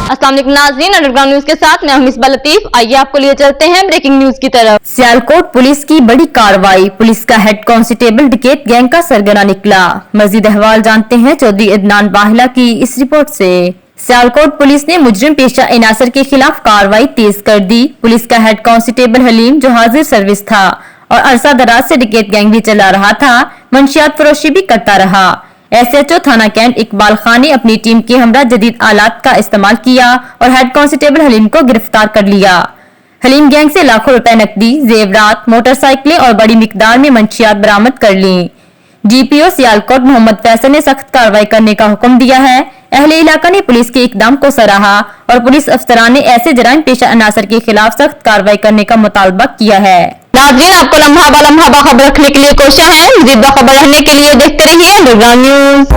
अस्सलाम वालेकुम नाज़रीन, अंडरग्राउंड न्यूज के साथ मैं हूं मिसबा लतीफ। आइए आपको लिए चलते हैं ब्रेकिंग न्यूज की तरफ। सियालकोट पुलिस की बड़ी कार्रवाई, पुलिस का हेड कांस्टेबल डकैत गैंग का सरगना निकला। मजीद अहवाल जानते हैं चौधरी अदनान बाहिला की इस रिपोर्ट से। सियालकोट पुलिस ने मुजरिम पेशा इनासर के खिलाफ कार्रवाई तेज कर दी। पुलिस का हेड कांस्टेबल हलीम, जो हाजिर सर्विस था और अरसा दराज से डकैत गैंग भी चला रहा था, मंशियात फरोशी भी करता रहा। SHO थाना कैंट इकबाल खान ने अपनी टीम के हमरा जदीद आलात का इस्तेमाल किया और हेड कांस्टेबल हलीम को गिरफ्तार कर लिया। हलीम गैंग से लाखों रुपए नकदी, जेवरात, मोटरसाइकिलें और बड़ी मिकदार में मंशियात बरामद कर ली। GPO सियालकोट मोहम्मद फैसल ने सख्त कार्रवाई करने का हुक्म दिया है। अहले इलाका ने पुलिस के इकदाम को सराहा और पुलिस अफसरान ने ऐसे जराइम पेशा अनासर के खिलाफ सख्त कार्रवाई करने का मुतालबा किया है। नाज़रीन, आपको लम्हा बालम्हा खबर रखने के लिए कोशिश है। मज़ीद खबर रहने के लिए देखते रहिए अंडरग्राउंड न्यूज।